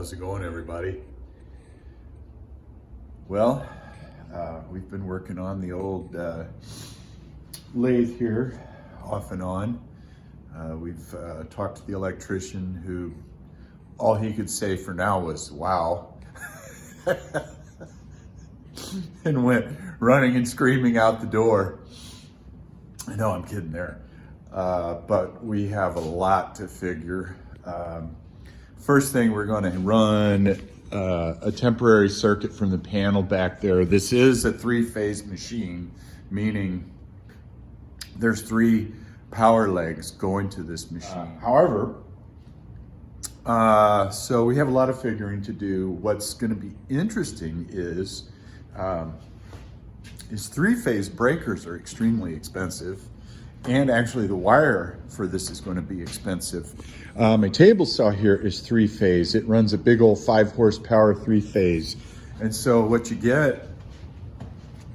How's it going, everybody? Well, we've been working on the old lathe here off and on. We've talked to the electrician who all he could say for now was, wow. And went running and screaming out the door. I know, I'm kidding there. But we have a lot to figure. First thing, we're going to run a temporary circuit from the panel back there. This is a three-phase machine, meaning there's 3 power legs going to this machine. However, so we have a lot of figuring to do. What's going to be interesting is 3-phase breakers are extremely expensive, and actually the wire for this is going to be expensive. My table saw here is 3-phase. It runs a big old 5 horsepower 3-phase. And so what you get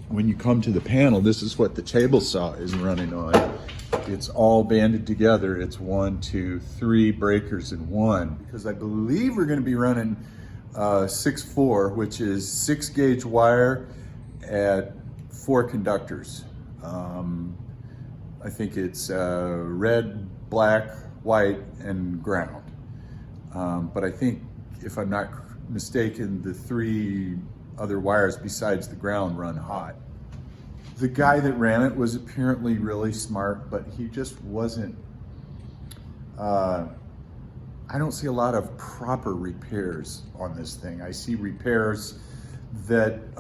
when you come to the panel, this is what the table saw is running on. It's all banded together. It's 1, 2, 3 breakers in one, because I believe we're going to be running 6-4, which is 6-gauge wire at 4 conductors. I think it's red, black, white, and ground. But I think, if I'm not mistaken, the 3 other wires besides the ground run hot. The guy that ran it was apparently really smart, but he just wasn't, I don't see a lot of proper repairs on this thing. I see repairs that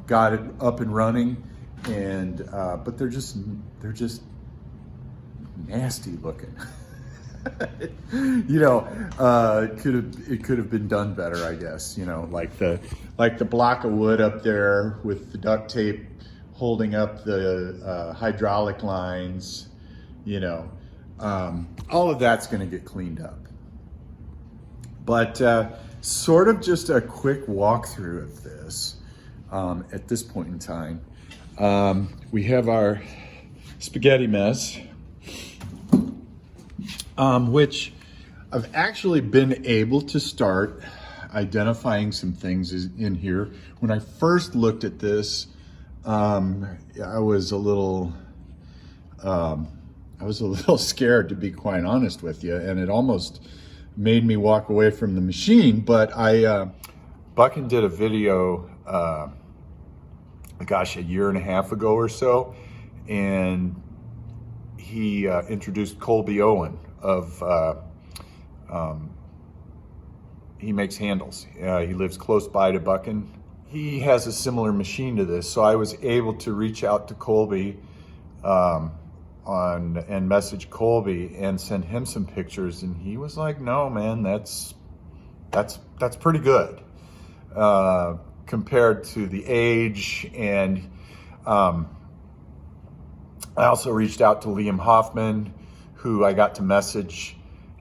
got it up and running, and but they're just nasty looking. You know, it could have been done better, I guess. You know, like the block of wood up there with the duct tape holding up the hydraulic lines. You know, all of that's going to get cleaned up. But sort of just a quick walkthrough of this at this point in time. We have our spaghetti mess, which I've actually been able to start identifying some things in here. When I first looked at this, I was a little scared, to be quite honest with you, and it almost made me walk away from the machine. But Buckin did a video, gosh, 1.5 years ago or so, and he introduced Colby Owen of, he makes handles. He lives close by to Buckin. He has a similar machine to this, so I was able to reach out to Colby and message Colby and send him some pictures, and he was like, "No, man, that's pretty good compared to the age." And I also reached out to Liam Hoffman, who I got to message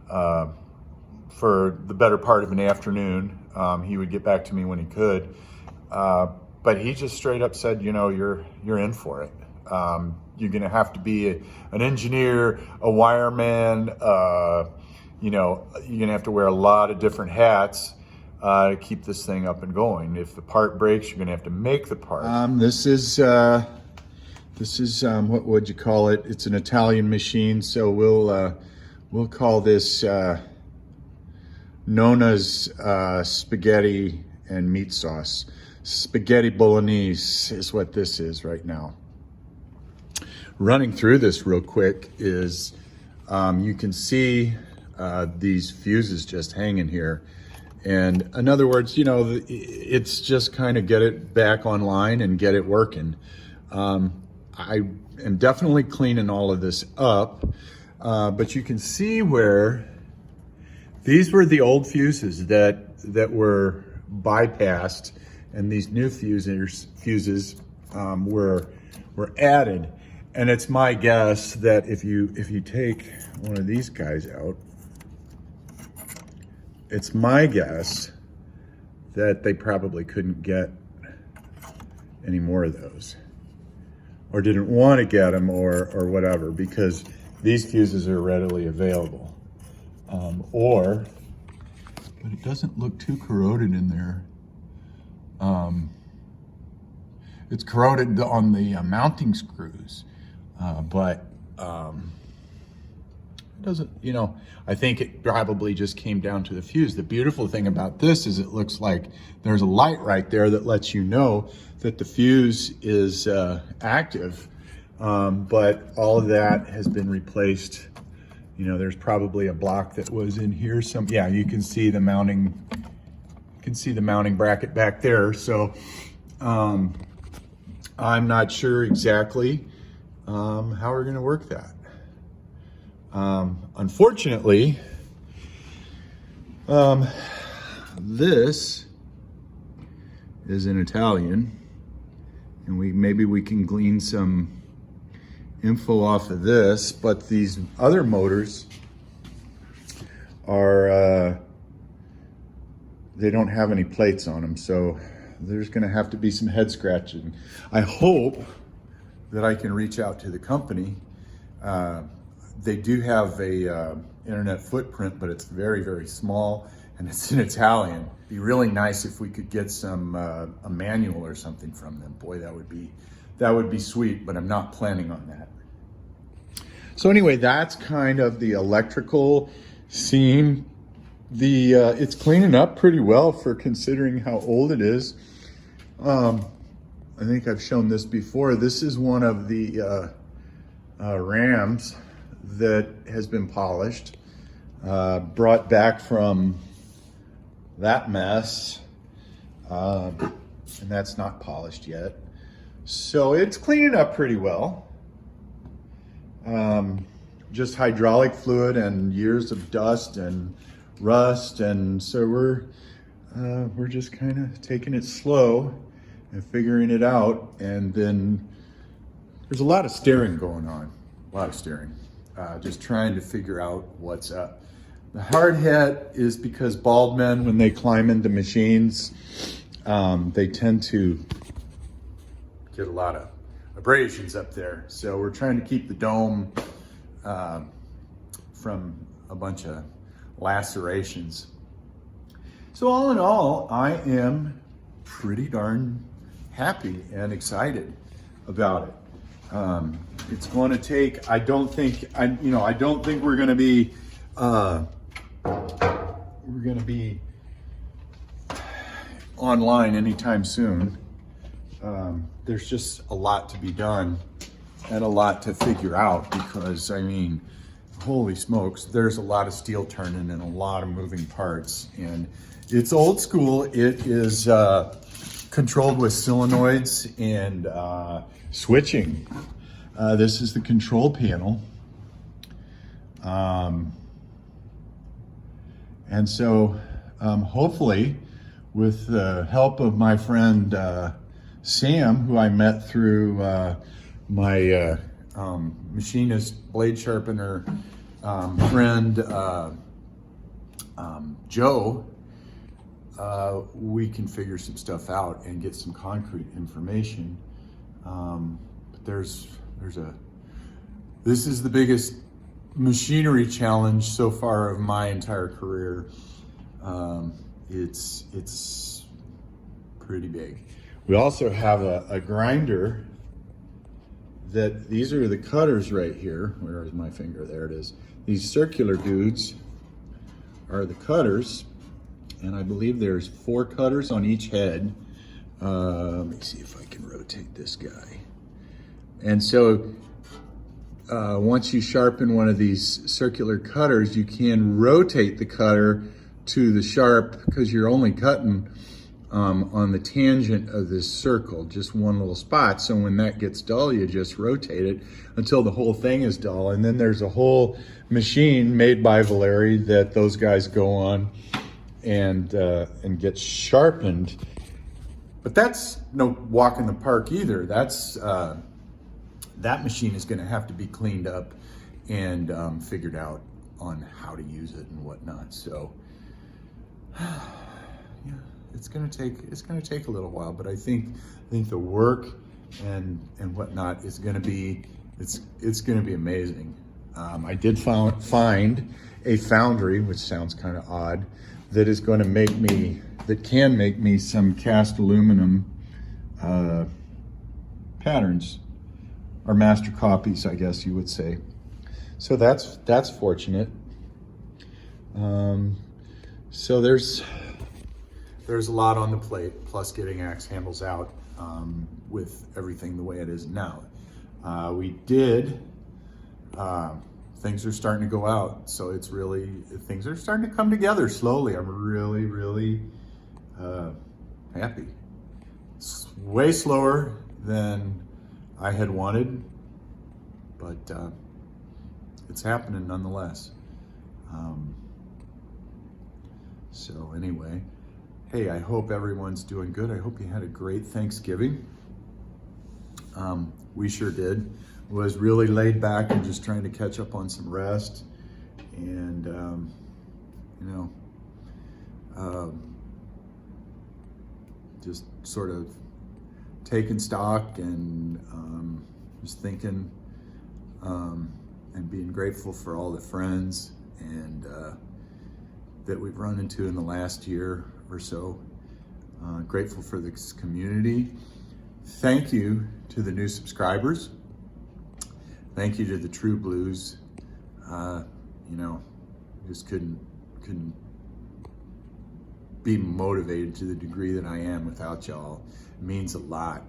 for the better part of an afternoon. He would get back to me when he could. But he just straight up said, you know, you're in for it. You're going to have to be an engineer, a wireman. You know, you're going to have to wear a lot of different hats to keep this thing up and going. If the part breaks, you're going to have to make the part. This is what would you call it? It's an Italian machine, so we'll call this Nona's spaghetti and meat sauce. Spaghetti bolognese is what this is right now. Running through this real quick is, you can see these fuses just hanging here. And in other words, you know, it's just kind of get it back online and get it working. I am definitely cleaning all of this up, but you can see where these were the old fuses that were bypassed, and these new fuses were added. And it's my guess that if you take one of these guys out, it's my guess that they probably couldn't get any more of those, or didn't want to get them, or whatever, because these fuses are readily available. Or but it doesn't look too corroded in there. It's corroded on the mounting screws, but it doesn't, you know, I think it probably just came down to the fuse. The beautiful thing about this is it looks like there's a light right there that lets you know that the fuse is active, but all of that has been replaced. You know, there's probably a block that was in here. Yeah, you can see the mounting, bracket back there. So I'm not sure exactly how we're going to work that. Unfortunately, this is in Italian, and maybe we can glean some info off of this, but these other motors are, they don't have any plates on them, so there's gonna have to be some head scratching. I hope that I can reach out to the company. They do have a internet footprint, but it's very, very small, and it's in Italian. It'd be really nice if we could get some a manual or something from them. Boy, that would be sweet, but I'm not planning on that. So anyway, that's kind of the electrical scene. It's cleaning up pretty well for considering how old it is. I think I've shown this before. This is one of the rams that has been polished, brought back from that mess, and that's not polished yet. So it's cleaning up pretty well. Just hydraulic fluid and years of dust and rust, and so we're just kind of taking it slow and figuring it out. And then there's a lot of staring going on, just trying to figure out what's up. The hard hit is because bald men, when they climb into machines, they tend to get a lot of abrasions up there. So we're trying to keep the dome from a bunch of lacerations. So all in all, I am pretty darn happy and excited about it. It's going to take, I don't think we're going to be online anytime soon. There's just a lot to be done and a lot to figure out, because I mean, holy smokes, there's a lot of steel turning and a lot of moving parts, and it's old school. It is controlled with solenoids and switching. This is the control panel. And so hopefully, with the help of my friend Sam, who I met through my machinist, blade sharpener friend Joe, we can figure some stuff out and get some concrete information. But this is the biggest machinery challenge so far of my entire career. It's pretty big. We also have a grinder that, these are the cutters right here. Where is my finger? There it is. These circular dudes are the cutters, and I believe there's 4 cutters on each head. Let me see if I can rotate this guy. And so once you sharpen one of these circular cutters, you can rotate the cutter to the sharp, because you're only cutting on the tangent of this circle, just one little spot. So when that gets dull, you just rotate it until the whole thing is dull. And then there's a whole machine made by Valeri that those guys go on and get sharpened. But that's no walk in the park either. That's that machine is going to have to be cleaned up and figured out on how to use it and whatnot. So yeah, it's going to take a little while, but I think the work and whatnot is going to be, it's going to be amazing. I did find a foundry, which sounds kind of odd, that is going to make me, that can make me some cast aluminum patterns, or master copies, I guess you would say. So that's fortunate. So there's a lot on the plate, plus getting axe handles out with everything the way it is now. Things are starting to go out, so it's really, things are starting to come together slowly. I'm really, really happy. It's way slower than I had wanted, but it's happening nonetheless. So anyway, hey, I hope everyone's doing good. I hope you had a great Thanksgiving. We sure did. Was really laid back and just trying to catch up on some rest, and just sort of taking stock and just thinking and being grateful for all the friends and that we've run into in the last year or so. Grateful for this community. Thank you to the new subscribers. Thank you to the True Blues. Just couldn't be motivated to the degree that I am without y'all. It means a lot.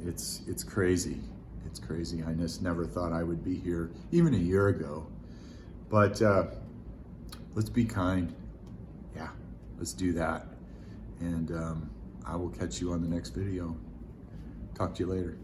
It's crazy. It's crazy. I just never thought I would be here even a year ago. But let's be kind. Yeah, let's do that. And I will catch you on the next video. Talk to you later.